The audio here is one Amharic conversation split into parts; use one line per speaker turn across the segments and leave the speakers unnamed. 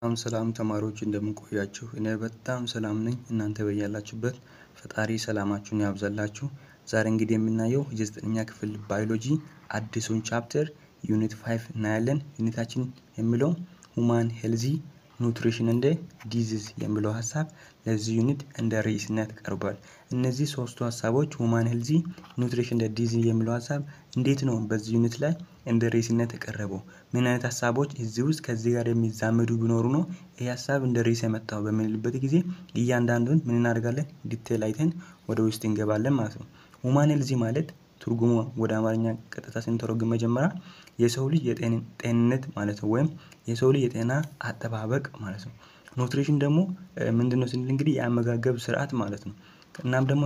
ሰላም ተማሪዎች እንደምን ቆያችሁ? እኔ በጣም ሰላም ነኝ። እናንተ በያላችሁበት ፈጣሪ ሰላማችሁን ያብዛላችሁ። ዛሬ እንግዲህ የምናየው የ9ኛ ክፍል ባዮሎጂ አዲሱን ቻፕተር ዩኒት 5 እናያለን። ዩኒታችን የሚለው ሁማን ሄልዚ ኑትሪሽን እንደ ዲዚዝ የሚለው ሀሳብ ለዚህ ዩኒት እንደ ርዕስነት ቀርቧል። እነዚህ ሶስቱ ሀሳቦች ሁማን ሄልዚ ኑትሪሽን እንደ ዲዚዝ የሚለው ሀሳብ እንዴት ነው በዚህ ዩኒት ላይ እንደ ርዕስነት የቀረበው? ምን አይነት ሀሳቦች እዚህ ውስጥ ከዚህ ጋር የሚዛመዱ ቢኖሩ ነው ይሄ ሀሳብ እንደ ርዕስ የመጣው በምንልበት ጊዜ እያንዳንዱን ምን እናደርጋለን ዲቴል አይተን ወደ ውስጥ እንገባለን ማለት ነው። ሁማን ሄልዚ ማለት ትርጉሙ ወደ አማርኛ ቀጥታ ስንተረጉም መጀመሪያ የሰው ልጅ ጤንነት ማለት ነው፣ ወይም የሰው ልጅ የጤና አጠባበቅ ማለት ነው። ኑትሪሽን ደግሞ ምንድነው ስንል እንግዲህ የአመጋገብ ስርዓት ማለት ነው። እናም ደግሞ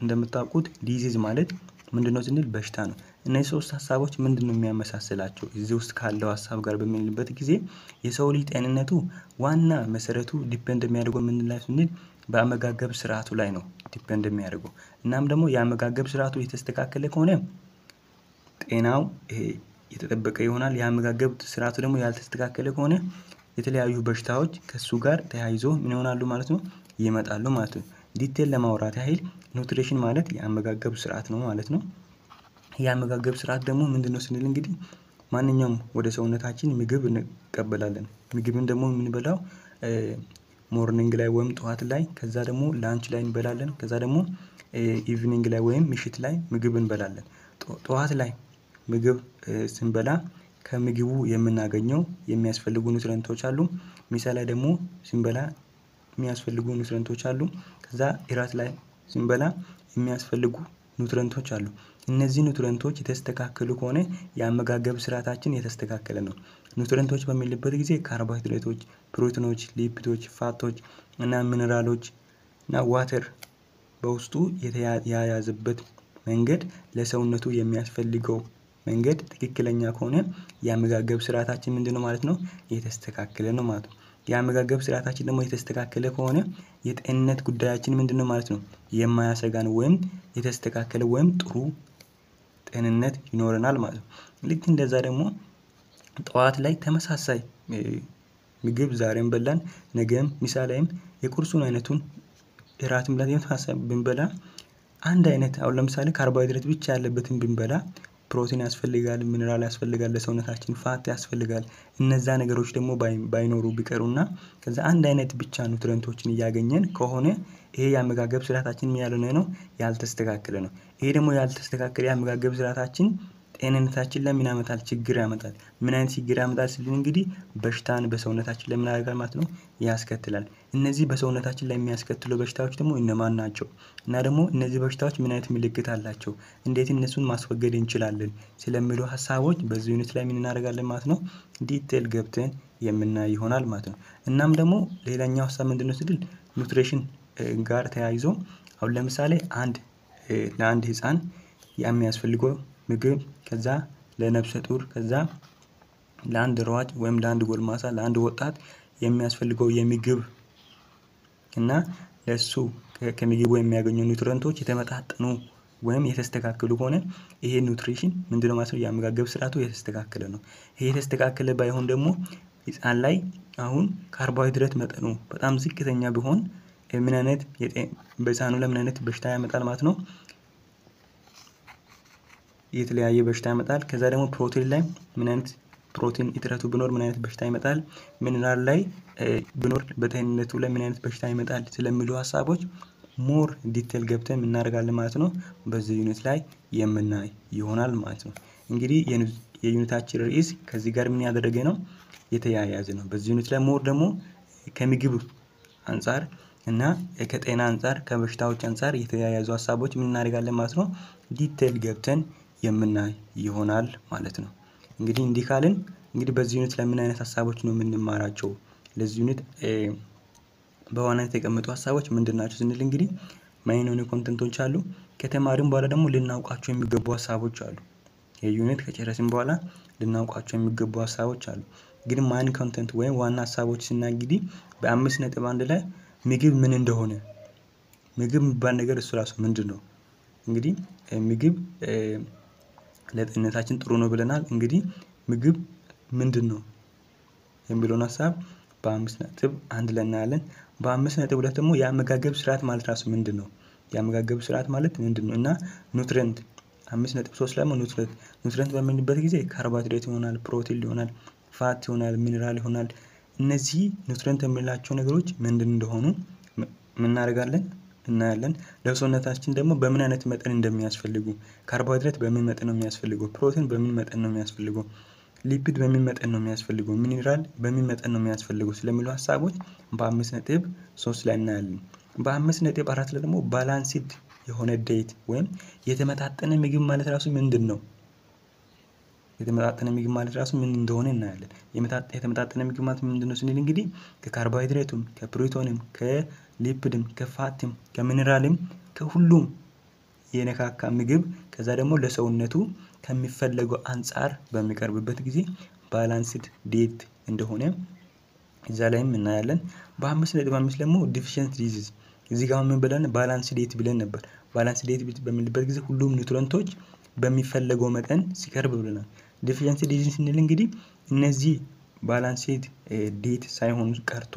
እንደምታውቁት ዲዚዝ ማለት ምንድነው ስንል በሽታ ነው። እነዚህ ሶስት ሀሳቦች ምንድነው የሚያመሳስላቸው እዚህ ውስጥ ካለው ሀሳብ ጋር በምንልበት ጊዜ የሰው ልጅ ጤንነቱ ዋና መሰረቱ ዲፔንድ የሚያደርገው ምን ላይ ስንል በአመጋገብ ስርዓቱ ላይ ነው ዲፔንድ የሚያደርገው። እናም ደግሞ የአመጋገብ ስርዓቱ የተስተካከለ ከሆነ ጤናው የተጠበቀ ይሆናል። የአመጋገብ ስርዓቱ ደግሞ ያልተስተካከለ ከሆነ የተለያዩ በሽታዎች ከሱ ጋር ተያይዞ ምን ይሆናሉ ማለት ነው ይመጣሉ ማለት ነው። ዲቴል ለማውራት ያህል ኑትሪሽን ማለት የአመጋገብ ስርዓት ነው ማለት ነው። የአመጋገብ ስርዓት ደግሞ ምንድነው ስንል እንግዲህ ማንኛውም ወደ ሰውነታችን ምግብ እንቀበላለን። ምግብን ደግሞ የምንበላው ሞርኒንግ ላይ ወይም ጠዋት ላይ፣ ከዛ ደግሞ ላንች ላይ እንበላለን፣ ከዛ ደግሞ ኢቭኒንግ ላይ ወይም ምሽት ላይ ምግብ እንበላለን። ጠዋት ላይ ምግብ ስንበላ ከምግቡ የምናገኘው የሚያስፈልጉ ኑትሪየንቶች አሉ። ምሳ ላይ ደግሞ ስንበላ የሚያስፈልጉ ኑትሪየንቶች አሉ። ከዛ እራት ላይ ስንበላ የሚያስፈልጉ ኑትሪየንቶች አሉ። እነዚህ ኑትሪየንቶች የተስተካከሉ ከሆነ የአመጋገብ ስርዓታችን የተስተካከለ ነው። ኑትሪየንቶች በሚልበት ጊዜ ካርቦሃይድሬቶች፣ ፕሮቲኖች፣ ሊፒዶች፣ ፋቶች እና ሚነራሎች እና ዋተር በውስጡ የያዘበት መንገድ ለሰውነቱ የሚያስፈልገው መንገድ ትክክለኛ ከሆነ የአመጋገብ ስርዓታችን ምንድነው ማለት ነው የተስተካከለ ነው ማለት ነው። የአመጋገብ ስርዓታችን ደግሞ የተስተካከለ ከሆነ የጤንነት ጉዳያችን ምንድነው ማለት ነው የማያሰጋን ወይም የተስተካከለ ወይም ጥሩ ጤንነት ይኖረናል ማለት ነው። ልክ እንደዛ ደግሞ ጠዋት ላይ ተመሳሳይ ምግብ ዛሬም በላን ነገም ምሳ ላይም የቁርሱን አይነቱን እራትም ላይ ተመሳሳይ ብንበላ አንድ አይነት አሁን ለምሳሌ ካርቦሃይድሬት ብቻ ያለበትን ብንበላ ፕሮቲን ያስፈልጋል፣ ሚነራል ያስፈልጋል፣ ለሰውነታችን ፋት ያስፈልጋል። እነዛ ነገሮች ደግሞ ባይኖሩ ቢቀሩና ከዛ አንድ አይነት ብቻ ኑትሪየንቶችን እያገኘን ከሆነ ይሄ የአመጋገብ ስርዓታችን ምን ያልሆነ ነው ያልተስተካከለ ነው። ይሄ ደግሞ ያልተስተካከለ የአመጋገብ ስርዓታችን ጤንነታችን ላይ ምን ያመጣል ችግር ያመጣል። ምን አይነት ችግር ያመጣል ስል እንግዲህ በሽታን በሰውነታችን ላይ ምን ያደርጋል ማለት ነው ያስከትላል። እነዚህ በሰውነታችን ላይ የሚያስከትሉ በሽታዎች ደግሞ እነማን ናቸው? እና ደግሞ እነዚህ በሽታዎች ምን አይነት ምልክት አላቸው? እንዴት እነሱን ማስወገድ እንችላለን? ስለሚሉ ሀሳቦች በዚህ ዩኒት ላይ ምን እናደርጋለን ማለት ነው ዲቴል ገብተን የምናይ ይሆናል ማለት ነው። እናም ደግሞ ሌላኛው ሀሳብ ምንድነው ስንል ኑትሪሽን ጋር ተያይዞ አሁን ለምሳሌ ለአንድ ህፃን የሚያስፈልገው ምግብ፣ ከዛ ለነፍሰ ጡር፣ ከዛ ለአንድ ሯጭ ወይም ለአንድ ጎልማሳ፣ ለአንድ ወጣት የሚያስፈልገው የምግብ እና ለሱ ከምግቡ የሚያገኙ ኑትሪየንቶች የተመጣጠኑ ወይም የተስተካከሉ ከሆነ ይሄ ኑትሪሽን ምንድነው ማለት ነው የአመጋገብ ስርዓቱ የተስተካከለ ነው። ይሄ የተስተካከለ ባይሆን ደግሞ ህፃን ላይ አሁን ካርቦሃይድሬት መጠኑ በጣም ዝቅተኛ ቢሆን ምን አይነት በህፃኑ ላይ ምን አይነት በሽታ ያመጣል ማለት ነው የተለያየ በሽታ ያመጣል። ከዛ ደግሞ ፕሮቲን ላይ ምን አይነት ፕሮቲን እጥረቱ ቢኖር ምን አይነት በሽታ ይመጣል፣ ሚነራል ላይ ቢኖር በጤንነቱ ላይ ምን አይነት በሽታ ይመጣል ስለሚሉ ሀሳቦች ሞር ዲቴል ገብተን እናደርጋለን ማለት ነው በዚህ ዩኒት ላይ የምናይ ይሆናል ማለት ነው። እንግዲህ የዩኒታችን ርዕስ ከዚህ ጋር ምን ያደረገ ነው የተያያዘ ነው። በዚህ ዩኒት ላይ ሞር ደግሞ ከምግብ አንፃር እና ከጤና አንፃር ከበሽታዎች አንፃር የተያያዙ ሀሳቦች ምን እናደርጋለን ማለት ነው ዲቴል ገብተን የምናይ ይሆናል ማለት ነው። እንግዲህ እንዲህ ካልን እንግዲህ በዚህ ዩኒት ላይ ምን አይነት ሀሳቦች ነው የምንማራቸው? ለዚህ ዩኒት በዋናነት የተቀመጡ ሀሳቦች ምንድናቸው ስንል እንግዲህ ማይን የሆኑ ኮንተንቶች አሉ። ከተማሪም በኋላ ደግሞ ልናውቃቸው የሚገቡ ሀሳቦች አሉ። የዩኒት ከጨረስን በኋላ ልናውቃቸው የሚገቡ ሀሳቦች አሉ። ግን ማይን ኮንተንት ወይም ዋና ሀሳቦች ስናይ እንግዲህ በ5.1 ላይ ምግብ ምን እንደሆነ፣ ምግብ የሚባል ነገር እሱ ራሱ ምንድነው፣ እንግዲህ ምግብ ለጤንነታችን ጥሩ ነው ብለናል። እንግዲህ ምግብ ምንድነው የሚለውን ሀሳብ በ5.1 ላይ እናያለን። በ5.2 ደግሞ የአመጋገብ ስርዓት ማለት ራሱ ምንድነው? የአመጋገብ ስርዓት ማለት ምንድነው? እና ኑትሪየንት 5.3 ላይ ኑትሪየንት በምንልበት ጊዜ ካርቦሃይድሬት ይሆናል፣ ፕሮቲን ይሆናል፣ ፋት ይሆናል፣ ሚኒራል ይሆናል። እነዚህ ኑትሪየንት የምንላቸው ነገሮች ምንድን እንደሆኑ እናደርጋለን እናያለን። ለሰውነታችን ደግሞ በምን አይነት መጠን እንደሚያስፈልጉ፣ ካርቦሃይድሬት በምን መጠን ነው የሚያስፈልገው፣ ፕሮቲን በምን መጠን ነው የሚያስፈልገው፣ ሊፒድ በምን መጠን ነው የሚያስፈልገው፣ ሚኒራል በምን መጠን ነው የሚያስፈልገው ስለሚሉ ሀሳቦች በ5.3 ላይ እናያለን። በ5.4 ላይ ደግሞ ባላንስድ የሆነ ዳይት ወይም የተመጣጠነ ምግብ ማለት ራሱ ምንድን ነው? የተመጣጠነ ምግብ ማለት ራሱ ምን እንደሆነ እናያለን። የተመጣጠነ ምግብ ማለት ምንድን ነው ስንል እንግዲህ ከካርቦሃይድሬቱም፣ ከፕሮቲንም፣ ከሊፒድም፣ ከፋትም፣ ከሚኒራልም ከሁሉም የነካካ ምግብ ከዛ ደግሞ ለሰውነቱ ከሚፈለገው አንፃር በሚቀርብበት ጊዜ ባላንስድ ዳይት እንደሆነ እዛ ላይም እናያለን። በ5.5 ደግሞ ዲፊሸንት ዲዚዝ እዚህ ጋር ምን ብለን ባላንስ ዳይት ብለን ነበር። ባላንስ ዳይት በምንልበት ጊዜ ሁሉም ኒውትሪየንቶች በሚፈለገው መጠን ሲቀርብ ብለናል። ዲፊሸንሲ ዲዚዝ ስንል እንግዲህ እነዚህ ባላንስድ ዳይት ሳይሆኑ ቀርቶ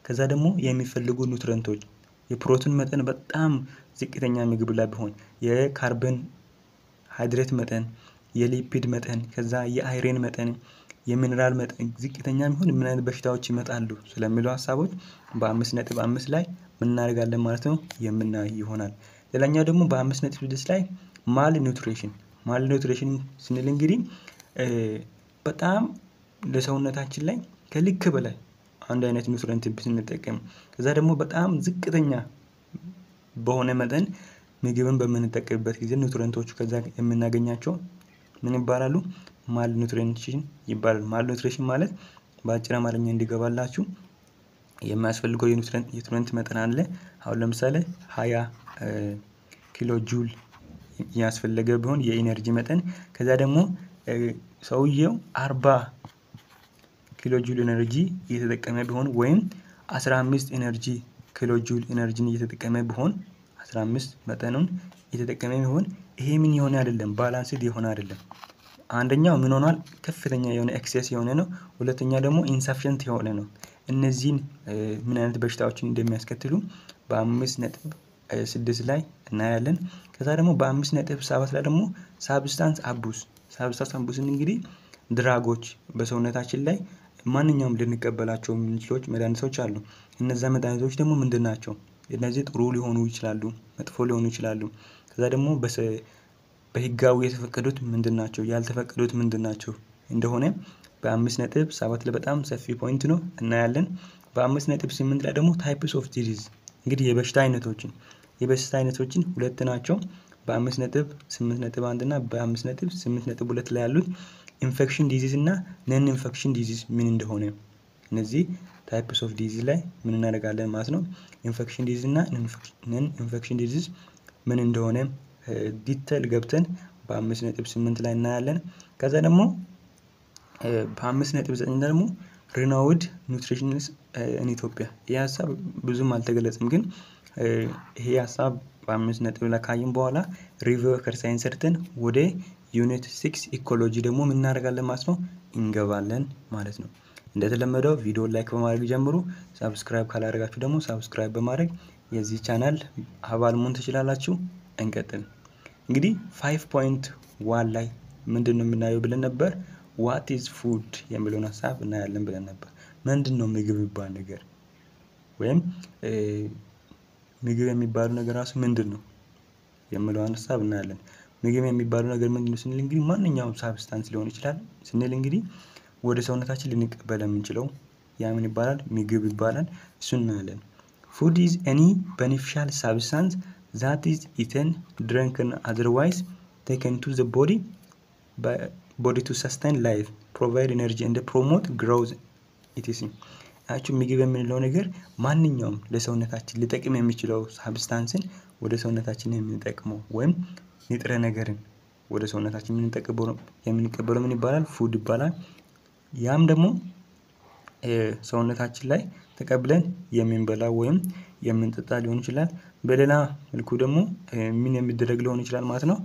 ከዛ ደግሞ የሚፈልጉ ኒውትሪየንቶች የፕሮቲን መጠን በጣም ዝቅተኛ ምግብ ላይ ቢሆን፣ የካርቦን ሃይድሬት መጠን፣ የሊፒድ መጠን፣ ከዛ የአይረን መጠን፣ የሚኒራል መጠን ዝቅተኛ የሚሆን ምን አይነት በሽታዎች ይመጣሉ ስለሚሉ ሀሳቦች በ5.5 ላይ ምን እናደርጋለን ማለት ነው የምናይ ይሆናል። ሌላኛው ደግሞ በ5.6 ላይ ማል ኒውትሪሽን ስንል እንግዲህ በጣም ለሰውነታችን ላይ ከልክ በላይ አንድ አይነት ኒውትሪየንት ስንጠቀም ከዛ ደግሞ በጣም ዝቅተኛ በሆነ መጠን ምግብን በምንጠቀምበት ጊዜ ኒውትሪየንቶቹ ከዛ የምናገኛቸው ምን ይባላሉ? ማል ኒውትሪሽን ይባላል። ማል ኒውትሪሽን ማለት በአጭር አማርኛ እንዲገባላችሁ የሚያስፈልገው የኒውትሪየንት መጠን አለ። አሁን ለምሳሌ 20 ኪሎ ጁል ያስፈልገ ቢሆን የኢነርጂ መጠን ከዛ ደግሞ ሰውየው 40 ኪሎ ጁል ኢነርጂ እየተጠቀመ ቢሆን ወይም 15 ኢነርጂ ኪሎ ጁል ኢነርጂን እየተጠቀመ ቢሆን 15 መጠኑን እየተጠቀመ ቢሆን ይሄ ምን የሆነ አይደለም፣ ባላንስድ የሆነ አይደለም። አንደኛው ምን ሆኗል? ከፍተኛ የሆነ ኤክሴስ የሆነ ነው። ሁለተኛ ደግሞ ኢንሰፊሽንት የሆነ ነው። እነዚህን ምን አይነት በሽታዎችን እንደሚያስከትሉ በ5.6 ላይ እናያለን። ከዛ ደግሞ በ5.7 ላይ ደግሞ ሳብስታንስ አቡስን እንግዲህ ድራጎች በሰውነታችን ላይ ማንኛውም ልንቀበላቸው የምንችለው መድኃኒቶች አሉ። እነዛ መድኃኒቶች ደግሞ ምንድን ናቸው? እነዚህ ጥሩ ሊሆኑ ይችላሉ፣ መጥፎ ሊሆኑ ይችላሉ። ከዛ ደግሞ በህጋዊ የተፈቀዱት ምንድን ናቸው፣ ያልተፈቀዱት ምንድን ናቸው እንደሆነ በ5.7 ላይ በጣም ሰፊ ፖይንት ነው እናያለን። በ5.8 ላይ ደግሞ ታይፕስ ኦፍ ዲዚዝ እንግዲህ የበሽታ አይነቶችን ሁለት ናቸው። በ5.8.1 እና በ5.8.2 ላይ ያሉት ኢንፌክሽን ዲዚዝ እና ነን ኢንፌክሽን ዲዚዝ ምን እንደሆነ እነዚህ ታይፕስ ኦፍ ዲዚዝ ላይ ምን እናደርጋለን ማለት ነው። ኢንፌክሽን ዲዚዝ እና ነን ኢንፌክሽን ዲዚዝ ምን እንደሆነ ዲቴል ገብተን በ5.8 ላይ እናያለን። ከዛ ደግሞ በ5.9 ደግሞ ሪናውድ ኒውትሪሽንስ ኢን ኢትዮጵያ ይህ ሀሳብ ብዙም አልተገለጸም፣ ግን ይሄ ሀሳብ በ5 ላይ ካየን በኋላ ሪቪው ኤክሰርሳይዝ ሰርተን ወደ ዩኒት 6 ኢኮሎጂ ደግሞ ምን እናደርጋለን ማለት ነው እንገባለን ማለት ነው። እንደተለመደው ቪዲዮ ላይክ በማድረግ ጀምሩ። ሳብስክራይብ ካላደረጋችሁ ደግሞ ሳብስክራይብ በማድረግ የዚህ ቻናል አባል መሆን ትችላላችሁ። እንቀጥል። እንግዲህ 5.1 ላይ ምንድነው የምናየው ብለን ነበር? ዋት ኢዝ ፉድ የሚለውን ሀሳብ እናያለን ብለን ነበር። ምንድነው ምግብ የሚባል ነገር ወይም ምግብ የሚባለው ነገር ራሱ ምንድነው የሚለውን ሀሳብ እናያለን። ምግብ የሚባለው ነገር ምንድነው ስንል እንግዲህ ማንኛውም ሳብስታንስ ሊሆን ይችላል ስንል እንግዲህ ወደ ሰውነታችን ልንቀበል የምንችለው ያ ምን ይባላል? ምግብ ይባላል። እሱን እናያለን። ፉድ ኢዝ ኤኒ ቤኔፊሻል ሳብስታንስ that is eaten, drunken, otherwise taken to the body to sustain life, provide energy and promote growth etc. ምግብ የምንለው ነገር ማንኛውም ለሰውነታችን ሊጠቅም የሚችለው ሳብስታንስን ወደ ሰውነታችን የምንጠቅመው ወይም ንጥረ ነገርን ወደ ሰውነታችን የምንቀበለው ምን ይባላል? ፉድ ይባላል። ያም ደግሞ ሰውነታችን ላይ ተቀብለን የምንበላ ወይም የምንጠጣ ሊሆን ይችላል። በሌላ መልኩ ደግሞ ምን የሚደረግ ሊሆን ይችላል ማለት ነው፣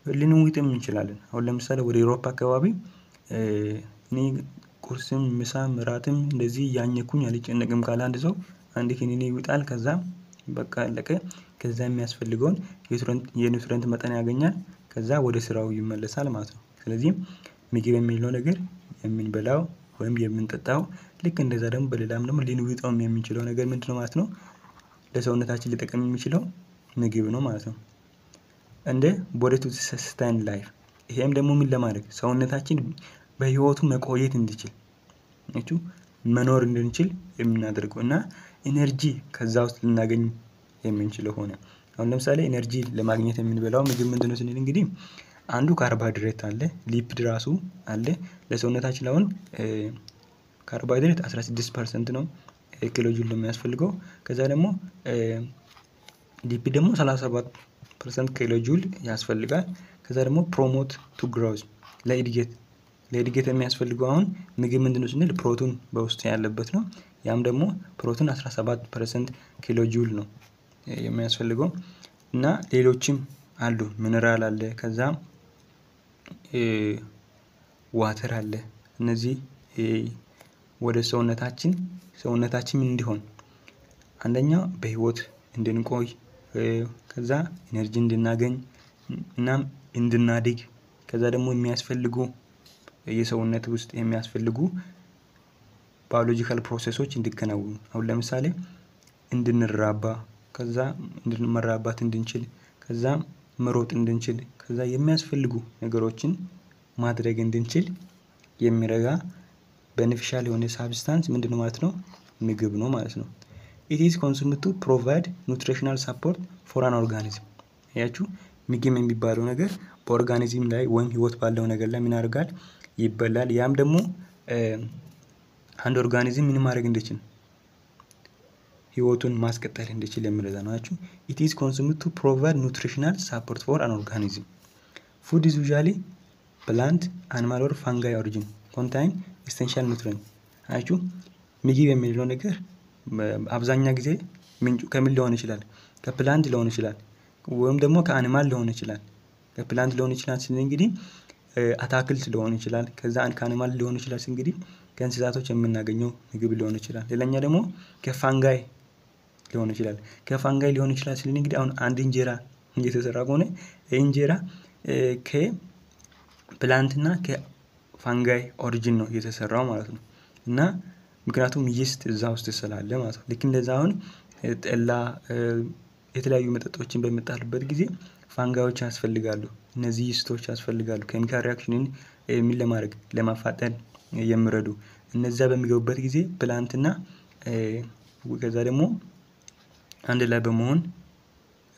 ልንውጥም እንችላለን። አሁን ለምሳሌ ወደ አውሮፓ አካባቢ እኔ ቁርስም ምሳም እራትም እንደዚህ ያኘኩኝ አልጨነቅም ካለ አንድ ሰው አንድ ኪኒኒ ይውጣል። ከዛ በቃ አለቀ። ከዛ የሚያስፈልገውን የኒውትረንት መጠን ያገኛል። ከዛ ወደ ስራው ይመለሳል ማለት ነው። ስለዚህ ምግብ የሚለው ነገር የምንበላው ወይም የምንጠጣው ልክ እንደዛ ደግሞ በሌላም ደግሞ ልንውጠውም የምንችለው ነገር ምንድነው ማለት ነው? ለሰውነታችን ሊጠቅም የሚችለው ምግብ ነው ማለት ነው። እንደ ቦዲ ቱ ሰስቴን ላይፍ ይሄም ደግሞ ምን ለማድረግ ሰውነታችን በህይወቱ መቆየት እንዲችል መኖር እንድንችል የምናደርገው እና ኢነርጂ ከዛ ውስጥ ልናገኝ የምንችለው ሆነ። አሁን ለምሳሌ ኢነርጂ ለማግኘት የምንበላው ምግብ ምንድነው ስንል እንግዲህ አንዱ ካርቦሃይድሬት አለ፣ ሊፒድ ራሱ አለ። ለሰውነታችን አሁን ካርቦሃይድሬት 16% ነው ኪሎ ጁል የሚያስፈልገው። ከዛ ደግሞ ሊፒድ ደግሞ 37% ኪሎ ጁል ያስፈልጋል። ከዛ ደግሞ ፕሮሞት ቱ ግሮዝ ለእድገት የሚያስፈልገው አሁን ምግብ ምንድነው ስንል ፕሮቲን በውስጡ ያለበት ነው። ያም ደግሞ ፕሮቲን 17% ኪሎ ጁል ነው የሚያስፈልገው። እና ሌሎችም አሉ፣ ሚነራል አለ፣ ከዛ ዋተር አለ። እነዚህ ወደ ሰውነታችን እንዲሆን አንደኛው በህይወት እንድንቆይ ከዛ ኢነርጂ እንድናገኝ እናም እንድናድግ ከዛ ደግሞ የሚያስፈልጉ የሰውነት ውስጥ የሚያስፈልጉ ባዮሎጂካል ፕሮሰሶች እንዲከናወኑ አሁን ለምሳሌ እንድንራባ ከዛ መራባት እንድንችል ከዛ መሮጥ እንድንችል ከዛ የሚያስፈልጉ ነገሮችን ማድረግ እንድንችል የሚረዳ beneficial የሆነ ሳብስታንስ ምንድነው ማለት ነው? ምግብ ነው ማለት ነው። it is consumed to provide nutritional support for an organism ያችሁ ምግብ የሚባለው ነገር በኦርጋኒዝም ላይ ወይም ህይወት ባለው ነገር ላይ ምን ያደርጋል? ይበላል። ያም ደግሞ አንድ ኦርጋኒዝም ምን ማድረግ እንዲችል ህይወቱን ማስቀጠል እንዲችል የሚረዳ ነው። አያችሁ it is consumed to provide nutritional support for an organism. Food is usually plant, animal or fungi origin contain essential nutrients. አያችሁ ምግብ የሚለው ነገር አብዛኛው ጊዜ ምንጩ ከምን ሊሆን ይችላል? ከፕላንት ሊሆን ይችላል ወይም ደግሞ ከአኒማል ሊሆን ይችላል። ከፕላንት ሊሆን ይችላል ስንል እንግዲህ አታክልት ሊሆን ይችላል። ከዛ ከአኒማል ሊሆን ይችላል እንግዲህ ከእንስሳቶች የምናገኘው ምግብ ሊሆን ይችላል። ሌላኛ ደግሞ ከፋንጋይ ሊሆን ይችላል። ከፋንጋይ ሊሆን ይችላል ስንል እንግዲህ አሁን አንድ እንጀራ እየተሰራ ከሆነ እንጀራ ከፕላንትና ከፋንጋይ ኦሪጂን ነው የተሰራው ማለት ነው። እና ምክንያቱም ይስት እዛ ውስጥ ስላለ ማለት ነው። ልክ እንደዛ አሁን ጠላ የተለያዩ መጠጦችን በሚጣሉበት ጊዜ ፋንጋዮች ያስፈልጋሉ። እነዚህ ይስቶች ያስፈልጋሉ ኬሚካል ሪአክሽንን ምን ለማድረግ ለማፋጠን የሚረዱ እነዛ በሚገቡበት ጊዜ ፕላንትና ከዛ ደግሞ አንድ ላይ በመሆን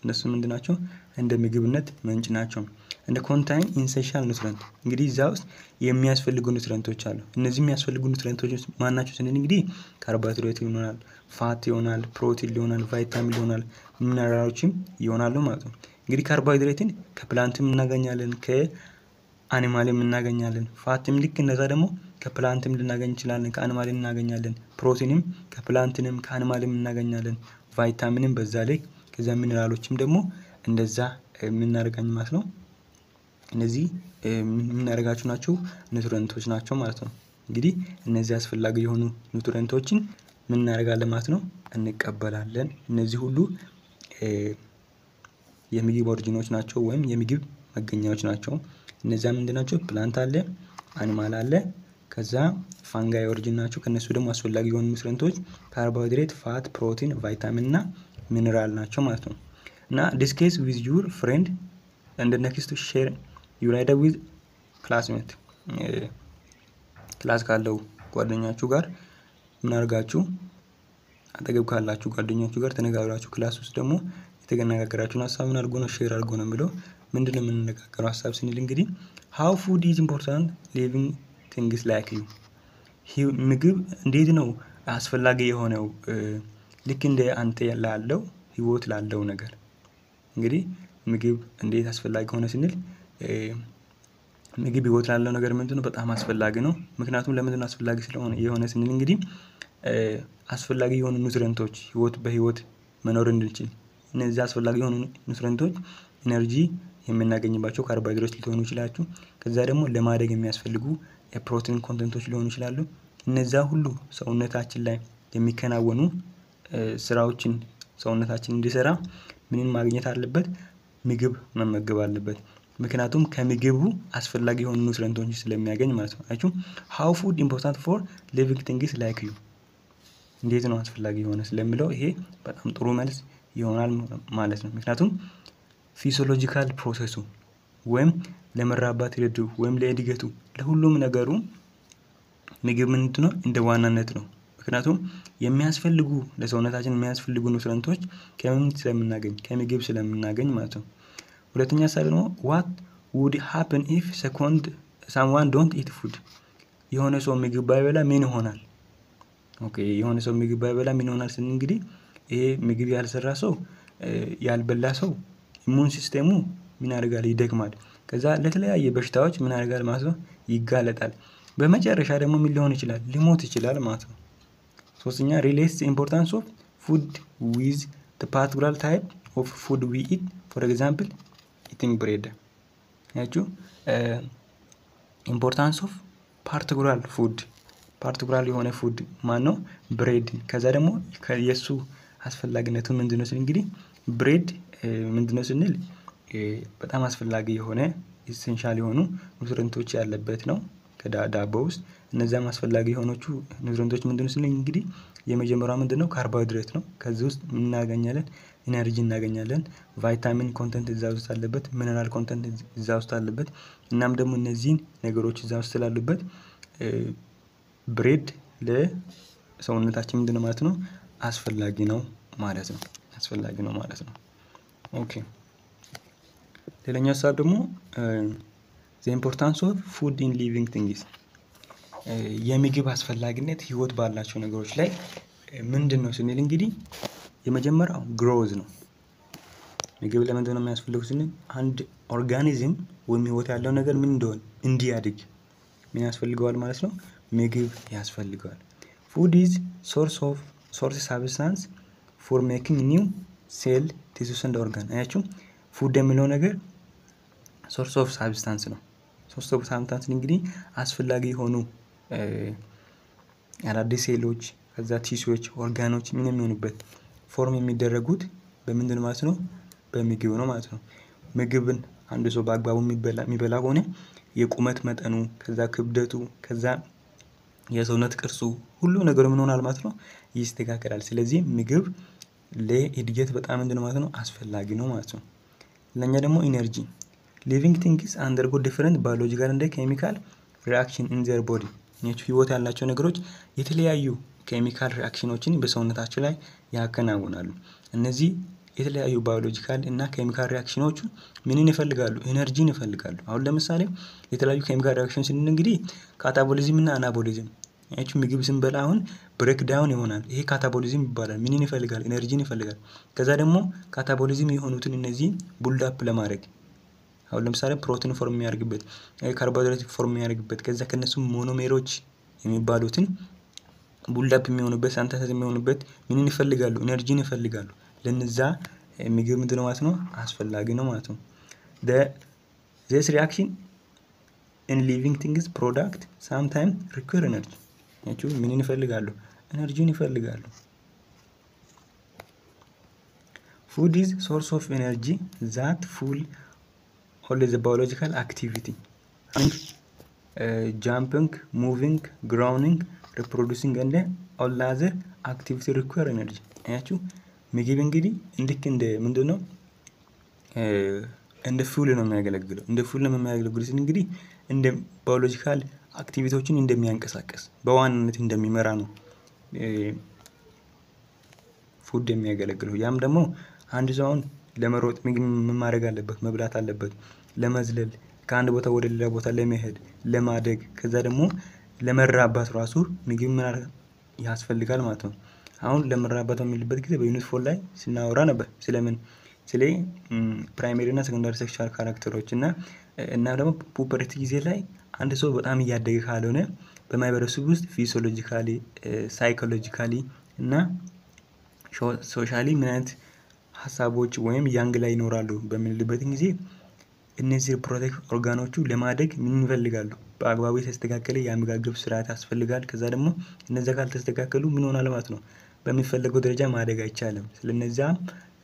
እነሱ ምንድናቸው እንደ ምግብነት ምንጭ ናቸው። እንደ ኮንታይን ኢንሴንሻል ኑትሪየንት እንግዲህ እዛ ውስጥ የሚያስፈልጉ ኑትሪየንቶች አሉ። እነዚህ የሚያስፈልጉ ኑትሪየንቶች ማን ናቸው ስንል እንግዲህ ካርቦሃይድሬት ይሆናል፣ ፋት ይሆናል፣ ፕሮቲን ይሆናል፣ ቫይታሚን ይሆናል፣ ሚነራሎችም ይሆናሉ ማለት ነው። እንግዲህ ካርቦሃይድሬትን ከፕላንትም እናገኛለን፣ ከአኒማልም እናገኛለን። ፋትም ልክ እንደዛ ደግሞ ከፕላንትም ልናገኝ እንችላለን፣ ከአኒማልም እናገኛለን። ፕሮቲንም ከፕላንትንም ከአኒማልም እናገኛለን። ቫይታሚንም በዛ ላይ ከዛ ሚነራሎችም ደግሞ እንደዛ የምናደርጋኝ ማለት ነው። እነዚህ የምናደርጋቸው ናቸው ኑትሪየንቶች ናቸው ማለት ነው። እንግዲህ እነዚህ አስፈላጊ የሆኑ ኑትሪየንቶችን ምን እናደርጋለን ማለት ነው? እንቀበላለን። እነዚህ ሁሉ የምግብ ኦሪጂኖች ናቸው ወይም የምግብ መገኛዎች ናቸው። እነዚያ ምንድን ናቸው? ፕላንት አለ፣ አኒማል አለ፣ ከዛ ፋንጋይ ኦሪጂን ናቸው። ከነሱ ደግሞ አስፈላጊ የሆኑ ኑትሪየንቶች ካርቦሃይድሬት፣ ፋት፣ ፕሮቲን፣ ቫይታሚን እና ሚነራል ናቸው ማለት ነው። እና ዲስከስ ዊዝ ዩር ፍሬንድ and the next to share your idea with classmate ክላስ ካለው ጓደኛችሁ ጋር ምን አድርጋችሁ አጠገብ ካላችሁ ጓደኛችሁ ጋር ተነጋግራችሁ ክላስ ውስጥ ደግሞ የተነጋገራችሁን ሐሳብ ምን አድርጎ ነው ሼር አድርጎ ነው የሚለው ምንድነው የምንነጋገረው ሐሳብ ስንል እንግዲህ how food is important living things like you ምግብ እንዴት ነው አስፈላጊ የሆነው ልክ እንደ አንተ ያለው ህይወት ላለው ነገር እንግዲህ ምግብ እንዴት አስፈላጊ ሆነ ስንል ምግብ ህይወት ላለው ነገር ምንድነው በጣም አስፈላጊ ነው። ምክንያቱም ለምንድን ነው አስፈላጊ ስለሆነ የሆነ ስንል እንግዲህ አስፈላጊ የሆኑ ኑትሪየንቶች በህይወት መኖር እንድንችል እነዚህ አስፈላጊ የሆኑ ኑትሪየንቶች ኢነርጂ የምናገኝባቸው ካርቦሃይድሬት ሊሆኑ ይችላሉ። ከዛ ደግሞ ለማደግ የሚያስፈልጉ ፕሮቲን ኮንተንቶች ሊሆኑ ይችላሉ። እነዛ ሁሉ ሰውነታችን ላይ የሚከናወኑ ስራዎችን ሰውነታችን እንዲሰራ ምንን ማግኘት አለበት? ምግብ መመገብ አለበት። ምክንያቱም ከምግቡ አስፈላጊ የሆኑ ኒውትሪየንቶችን ስለሚያገኝ ማለት ነው። አያችሁ how food important for living things like you እንዴት ነው አስፈላጊ የሆነ ስለሚለው ይሄ በጣም ጥሩ መልስ ይሆናል ማለት ነው። ምክንያቱም ፊዚዮሎጂካል ፕሮሰሱ ወይም ለመራባት ሂደቱ ወይም ለእድገቱ ለሁሉም ነገሩ ምግብ ምንድነው እንደ ዋናነት ነው። ምክንያቱም የሚያስፈልጉ ለሰውነታችን የሚያስፈልጉ ኒውትሪየንቶች ከምን ስለምናገኝ ከምግብ ስለምናገኝ ማለት ነው። ሁለተኛ ሀሳብ ደግሞ what would happen if someone don't eat food የሆነ ሰው ምግብ ባይበላ ምን ይሆናል? ኦኬ የሆነ ሰው ምግብ ባይበላ ምን ይሆናል ስንል እንግዲህ ይሄ ምግብ ያልሰራ ሰው ያልበላ ሰው ኢሙን ሲስተሙ ምን ያደርጋል? ይደክማል። ከዛ ለተለያየ በሽታዎች ምን ያደርጋል ማለት ነው? ይጋለጣል። በመጨረሻ ደግሞ ምን ሊሆን ይችላል? ሊሞት ይችላል ማለት ነው። ሶስተኛ relates the importance of food with the particular type of food we eat, for example eating bread ያችሁ ኢምፖርታንስ ኦፍ ፓርቲኩላር የሆነ ፉድ ማን ነው? ብሬድ። ከዛ ደግሞ የሱ አስፈላጊነቱ ምንድነው ስንል እንግዲህ ብሬድ ምንድነው ስንል በጣም አስፈላጊ የሆነ ኢሴንሻል የሆኑ ኒውትሪየንቶች ያለበት ነው ከዳቦ ውስጥ። እነዚያም አስፈላጊ የሆኑቹ ኒውትሪየንቶች ምንድነው ስንል እንግዲህ የመጀመሪያው ምንድነው? ካርቦሃይድሬት ነው። ከዚህ ውስጥ ምን እናገኛለን? ኢነርጂ እናገኛለን። ቫይታሚን ኮንተንት እዛ ውስጥ አለበት። ሚነራል ኮንተንት እዛ ውስጥ አለበት። እናም ደግሞ እነዚህን ነገሮች እዛ ውስጥ ስላሉበት ብሬድ ለሰውነታችን ምንድነው ማለት ነው? አስፈላጊ ነው ማለት ነው። ኦኬ ሌላኛው ሀሳብ ደግሞ the importance of food in living things የምግብ አስፈላጊነት ህይወት ባላቸው ነገሮች ላይ ምንድነው ስንል እንግዲህ የመጀመሪያው ግሮዝ ነው። ምግብ ለምንድን ነው የሚያስፈልገው ስንል አንድ ኦርጋኒዝም ወይም ህይወት ያለው ነገር ምን እንደሆነ እንዲያድግ ምን ያስፈልገዋል ማለት ነው? ምግብ ያስፈልገዋል። food is source substance for making new cell tissues and organ አያችሁ ፉድ የሚለው ነገር ሶርስ ኦፍ ሳብስታንስ ነው። ሶርስ ኦፍ ሳብስታንስ እንግዲህ አስፈላጊ የሆኑ አዳዲስ ሴሎች ከዛ ቲሹዎች ኦርጋኖች ምን የሚሆኑበት ፎርም የሚደረጉት በምንድን ማለት ነው? በምግብ ነው ማለት ነው። ምግብን አንድ ሰው በአግባቡ የሚበላ ከሆነ የቁመት መጠኑ ከዛ ክብደቱ ከዛ የሰውነት ቅርጹ ሁሉ ነገር ምን ሆናል ማለት ነው? ይስተካከላል። ስለዚህ ምግብ ለእድገት በጣም ምንድን ማለት ነው? አስፈላጊ ነው ማለት ነው። ለኛ ደግሞ ኢነርጂ living things undergo different biological and chemical reaction in their body ህይወት ያላቸው ነገሮች የተለያዩ ኬሚካል ሪአክሽኖችን በሰውነታቸው ላይ ያከናውናሉ። እነዚህ የተለያዩ ባዮሎጂካል እና ኬሚካል ሪአክሽኖቹ ምንን ይፈልጋሉ? ኢነርጂን ይፈልጋሉ። አሁን ለምሳሌ የተለያዩ ኬሚካል ሪአክሽን ስንል እንግዲህ ካታቦሊዝም እና አናቦሊዝም ያቺው ምግብ ስንበላ አሁን ብሬክ ዳውን ይሆናል። ይሄ ካታቦሊዝም ይባላል። ምንን ይፈልጋል? ኢነርጂን ይፈልጋል። ከዛ ደግሞ ካታቦሊዝም የሆኑትን እነዚህ ቡልድ አፕ ለማድረግ አሁን ለምሳሌ ፕሮቲን ፎርም የሚያደርግበት ካርቦሃይድሬት ፎርም የሚያደርግበት ከዛ ከነሱ ሞኖሜሮች የሚባሉትን ቡልድ አፕ የሚሆኑበት ሳንተሳይዝ የሚሆኑበት ምንን ይፈልጋሉ? ኢነርጂን ይፈልጋሉ። ለነዛ ምግብ ምንድነው ማለት ነው? አስፈላጊ ነው ማለት ነው። this reaction in living things product sometimes require energy ያቺው ምንን ይፈልጋሉ? ኢነርጂን ይፈልጋሉ። food is source of energy that fuel all the biological activity and jumping, moving, growing, reproducing and all other activity require energy ያቺው ምግብ እንግዲህ እንደ ምንድነው እንደ ፉል ነው የሚያገለግለው። እንደ ፉል ነው የሚያገለግለው እንግዲህ እንደ ባዮሎጂካል አክቲቪቲዎችን እንደሚያንቀሳቅስ በዋናነት እንደሚመራ ነው ፉድ የሚያገለግለው። ያም ደግሞ አንድ ሰው ለመሮጥ ምግብ ምን ማድረግ አለበት? መብላት አለበት። ለመዝለል ከአንድ ቦታ ወደ ሌላ ቦታ ለመሄድ ለማደግ ከዛ ደግሞ ለመራባት ራሱ ምግብ ምን ያስፈልጋል ማለት ነው። አሁን ለመራባት በሚልበት ጊዜ በዩኒት 4 ላይ ስናወራ ነበር ስለምን ስለ ፕራይመሪ እና ሰከንዳሪ ሴክሹዋል ካራክተሮች እና ደግሞ ፑበርቲ ጊዜ ላይ አንድ ሰው በጣም እያደገ ካልሆነ በማህበረሰቡ ውስጥ ፊዚዮሎጂካሊ ሳይኮሎጂካሊ እና ሶሻሊ ምን አይነት ሀሳቦች ወይም ያንግ ላይ ይኖራሉ በሚልበት ጊዜ እነዚህ ሪፕሮዳክቲቭ ኦርጋኖቹ ለማደግ ምን ይፈልጋሉ? በአግባቡ የተስተካከለ የአመጋገብ ስርዓት ያስፈልጋል። ከዛ ደግሞ እነዛ ካልተስተካከሉ ምን ሆናል ማለት ነው? በሚፈለገው ደረጃ ማደግ አይቻልም። ስለነዛም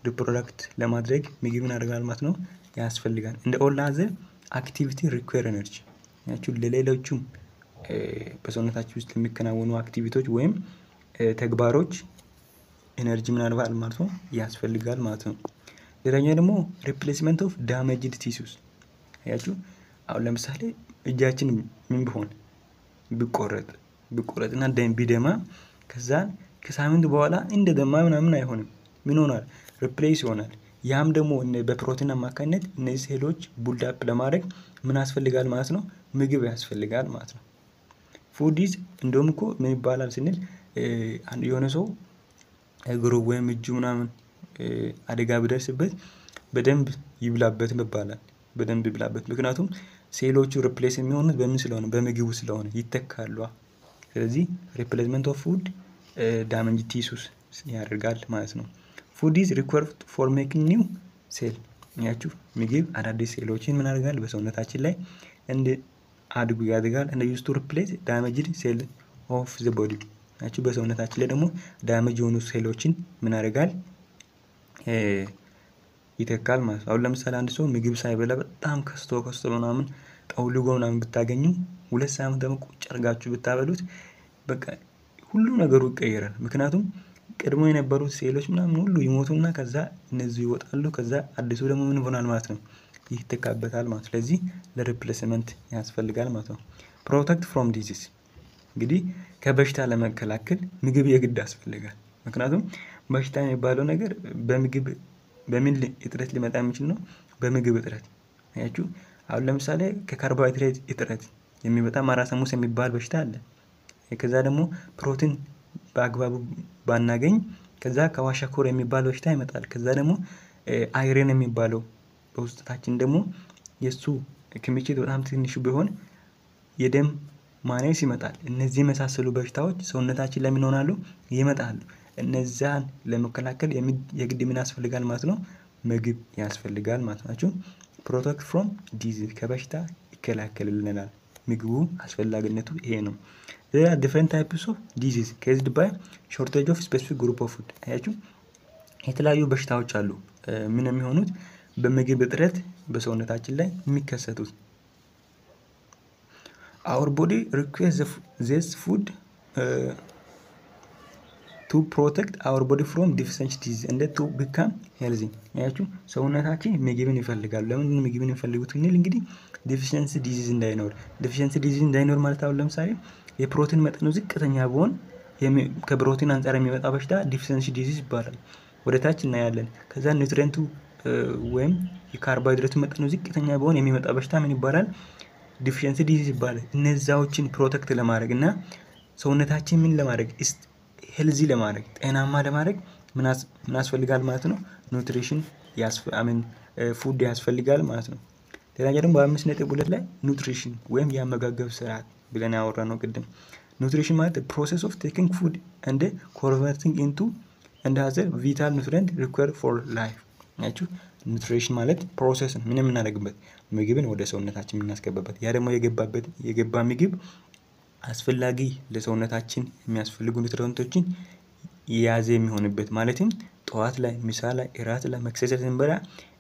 ሪፕሮዳክት ለማድረግ ምግብ ያደርጋል ማለት ነው ያስፈልጋል። እንደ ኦል አዘር አክቲቪቲ ሪኳየር ኤነርጂ ያችሁ ለሌሎቹም በሰውነታችን ውስጥ የሚከናወኑ አክቲቪቲዎች ወይም ተግባሮች ኤነርጂ ምን ያደርጋል ማለት ነው ያስፈልጋል ማለት ነው። ሌላኛው ደግሞ ሪፕሌስመንት ኦፍ ዳሜጅድ ቲሹስ ያችሁ አሁን ለምሳሌ እጃችን ምን ቢሆን ቢቆረጥና ደም ቢደማ ከዛ ከሳምንት በኋላ እንደ ደማ ምናምን አይሆንም። ምን ሆናል? ሪፕሌስ ይሆናል። ያም ደግሞ በፕሮቲን አማካኝነት እነዚህ ሴሎች ቡልድ አፕ ለማድረግ ምን ያስፈልጋል ማለት ነው? ምግብ ያስፈልጋል ማለት ነው። ፉድ ኢዝ እንደውም እኮ ምን ይባላል ስንል የሆነ ሰው እግሩ ወይም እጁ ምናምን አደጋ ቢደርስበት በደንብ ይብላበት ይባላል። በደንብ ይብላበት። ምክንያቱም ሴሎቹ ሪፕሌስ የሚሆኑት በምን ስለሆነ በምግቡ ስለሆነ ይተካሉ። ስለዚህ ሪፕሌስመንት ኦፍ ፉድ ዳሜጅ ቲሹስ ያደርጋል ማለት ነው። ፉድ ኢዝ ሪኳየርድ ፎር ሜኪንግ ኒው ሴል ያችሁ ምግብ አዳዲስ ሴሎችን ምን ያደርጋል በሰውነታችን ላይ እንደ አድጉ ያድጋል። እንደ ዩዝ ቱ ሪፕሌስ ዳሜጅድ ሴል ኦፍ ዘ ቦዲ ያችሁ በሰውነታችን ላይ ደግሞ ዳሜጅ የሆኑ ሴሎችን ምን ያደርጋል ይተካል ማለት ነው። አሁን ለምሳሌ አንድ ሰው ምግብ ሳይበላ በጣም ከስቶ ምናምን ጠውልጎ ምናምን ብታገኙ 2 ሳምንት ደግሞ ቁጭ አድርጋችሁ ብታበሉት በቃ ሁሉ ነገሩ ይቀየራል። ምክንያቱም ቀድሞ የነበሩት ሴሎች ምናምን ሁሉ ይሞቱና ከዛ እነዚህ ይወጣሉ። ከዛ አዲሱ ደግሞ ምን ይሆናል ማለት ነው ይተካበታል ማለት ነው። ስለዚህ ለሪፕሌስመንት ያስፈልጋል ማለት ነው። ፕሮቴክት ፍሮም ዲዚዝ እንግዲህ ከበሽታ ለመከላከል ምግብ የግድ ያስፈልጋል። ምክንያቱም በሽታ የሚባለው ነገር በምን እጥረት ሊመጣ የሚችል ነው? በምግብ እጥረት አያችሁ። አሁን ለምሳሌ ከካርቦሃይድሬት እጥረት የሚመጣ ማራሰሙስ የሚባል በሽታ አለ። ከዛ ደግሞ ፕሮቲን በአግባቡ ባናገኝ ከዛ ከዋሻኮር የሚባል በሽታ ይመጣል። ከዛ ደግሞ አይረን የሚባለው በውስጣችን ደግሞ የሱ ክምችት በጣም ትንሽ ቢሆን የደም ማነስ ይመጣል። እነዚህ የመሳሰሉ በሽታዎች ሰውነታችን ለምን ይሆናሉ? ይመጣሉ። እነዛን ለመከላከል የግድ ምን ያስፈልጋል ማለት ነው? ምግብ ያስፈልጋል ማለት ናቸው። ፕሮቴክት ፍሮም ዲዚዝ ከበሽታ ይከላከልልናል። ምግቡ አስፈላጊነቱ ይሄ ነው። there are different types of disease caused by shortage of specific group of food አያችሁ የተለያዩ በሽታዎች አሉ ምን የሚሆኑት በምግብ እጥረት በሰውነታችን ላይ የሚከሰቱት። our body requires this food to protect our body from deficiency disease and to become healthy አያችሁ ሰውነታችን ምግብን ይፈልጋሉ። ለምን ምግብን ይፈልጉት እንል እንግዲህ ዲፊሸንሲ ዲዚዝ እንዳይኖር ማለት አሁን ለምሳሌ የፕሮቲን መጠኑ ዝቅተኛ ቢሆን ከፕሮቲን አንፃር የሚመጣ በሽታ ዲፊሸንሲ ዲዚዝ ይባላል። ወደ ታች እናያለን። ከዛ ኒውትሪየንቱ ወይም የካርቦሃይድሬቱ መጠኑ ዝቅተኛ ቢሆን የሚመጣ በሽታ ምን ይባላል? ዲፊሸንሲ ዲዚዝ ይባላል። እነዛዎችን ፕሮቴክት ለማድረግ እና ሰውነታችን ምን ለማድረግ ሄልዚ ለማድረግ ጤናማ ለማድረግ ምን ያስፈልጋል ማለት ነው? ኑትሪሽን ፉድ ያስፈልጋል ማለት ነው። ሌላኛው ደግሞ በ5.2 ላይ ኑትሪሽን ወይም የአመጋገብ ስርዓት ብለን ያወራነው ቅድም። ኑትሪሽን ማለት ፕሮሰስ ኦፍ ቴኪንግ ፉድ and converting into and other vital nutrient required for life ያችሁ ኑትሪሽን ማለት ፕሮሰስ ምን የምናደርግበት ምግብን ወደ ሰውነታችን የምናስገባበት ያ ደግሞ የገባ ምግብ አስፈላጊ ለሰውነታችን የሚያስፈልጉ ኒውትሪየንቶችን የያዘ የሚሆንበት ማለትም ጠዋት ላይ ምሳ ላይ እራት ላይ መክሰስ ላይ ስንበላ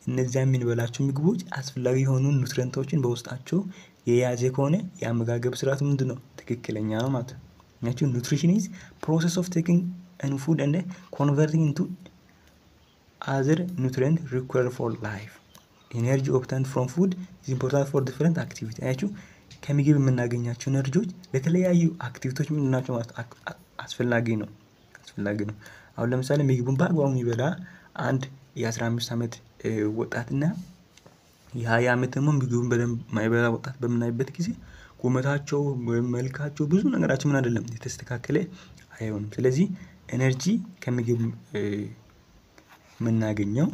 እነዚያ የምንበላቸው ምግቦች አስፈላጊ የሆኑ ኒውትሪየንቶችን በውስጣቸው የያዘ ከሆነ የአመጋገብ ስርዓት ምንድነው ትክክለኛ ነው ማለት ነው። ያችሁ ኑትሪሽን ኢዝ ፕሮሰስ ኦፍ ቴኪንግ an food and converting into other nutrient required for life. Energy obtained from food is important for different activity አያችሁ ከምግብ የምናገኛቸው ኤነርጂዎች ለተለያዩ አክቲቪቲዎች ምንድናቸው ማለት አስፈላጊ ነው። አሁን ለምሳሌ ምግቡን በአግባቡ የሚበላ አንድ የ15 ዓመት ወጣትና የ20 ዓመት ደግሞ ምግቡን በደንብ ማይበላ ወጣት በምናይበት ጊዜ ቁመታቸው ወይም መልካቸው ብዙ ነገራችን ምን አይደለም የተስተካከለ አይሆንም። ስለዚህ ኤነርጂ ከምግብ የምናገኘው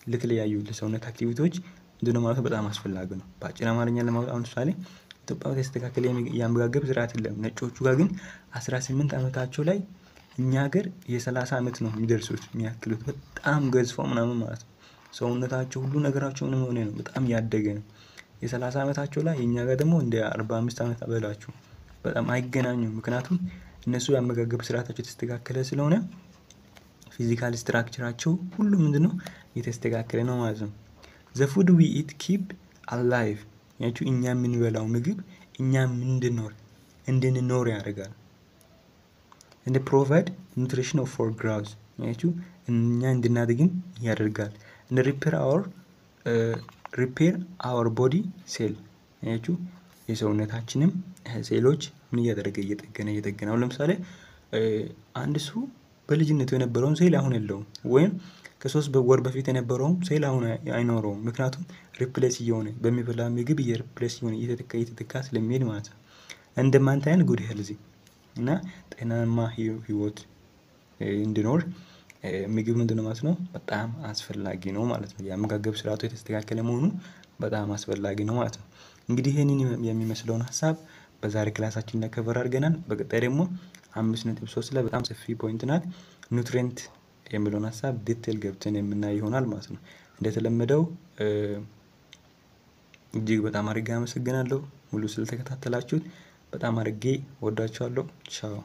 ለተለያዩ ለሰውነት አክቲቪቲዎች እንደሆነ ማለት በጣም አስፈላጊ ነው። በአጭር አማርኛ ለማውጣት ለምሳሌ ኢትዮጵያ ውስጥ የተስተካከለ የአመጋገብ ስርዓት የለም። ነጮቹ ጋር ግን 18 ዓመታቸው ላይ እኛ ሀገር የ30 ዓመት ነው የሚደርሱት የሚያክሉት በጣም ገዝፈው ምናምን ማለት ነው። ሰውነታቸው ሁሉ ነገራቸው ምን ሆነ ነው በጣም ያደገ ነው። የ30 ዓመታቸው ላይ የኛ ጋር ደግሞ እንደ 45 ዓመት በላችሁ በጣም አይገናኙም። ምክንያቱም እነሱ የአመጋገብ ስርዓታቸው የተስተካከለ ስለሆነ ፊዚካል ስትራክቸራቸው ሁሉ ምንድነው የተስተካከለ ነው ማለት ነው። the food we eat keep alive ያችሁ እኛ የምንበላው ምግብ እኛ እንድንኖር ያደርጋል። and provide nutrition for growth ያችሁ እኛ እንድናድግም ያደርጋል። and repair our body cell ያችሁ የሰውነታችንም ሴሎች ምን እያደረገ እየጠገነ አሁን ለምሳሌ አንድ ሰው በልጅነቱ የነበረውን ሴል አሁን የለውም ወይም ከ3 ወር በፊት የነበረውን ሴል አሁን አይኖረውም። ምክንያቱም ሪፕሌስ እየሆነ በሚበላ ምግብ ሪፕሌስ እየሆነ እየተተካ ስለሚሄድ ማለት ነው። እንደ ማንታይን ጉድ ሄልዚ እና ጤናማ ህይወት እንዲኖር ምግብ ምንድነው ማለት ነው በጣም አስፈላጊ ነው ማለት ነው። የአመጋገብ ስርዓቱ የተስተካከለ መሆኑ በጣም አስፈላጊ ነው ማለት ነው። እንግዲህ ይሄንን የሚመስለውን ሐሳብ በዛሬ ክላሳችን ላይ ከቨር አድርገናል። በቀጣይ ደግሞ 5.3 ላይ በጣም ሰፊ ፖይንት ናት ኒውትሪየንት የሚለውን ሐሳብ ዲቴል ገብተን የምናይ ይሆናል ማለት ነው። እንደተለመደው እጅግ በጣም አድርጌ አመሰግናለሁ ሙሉ ስለተከታተላችሁት በጣም አድርጌ ወዳችኋለሁ። ቻው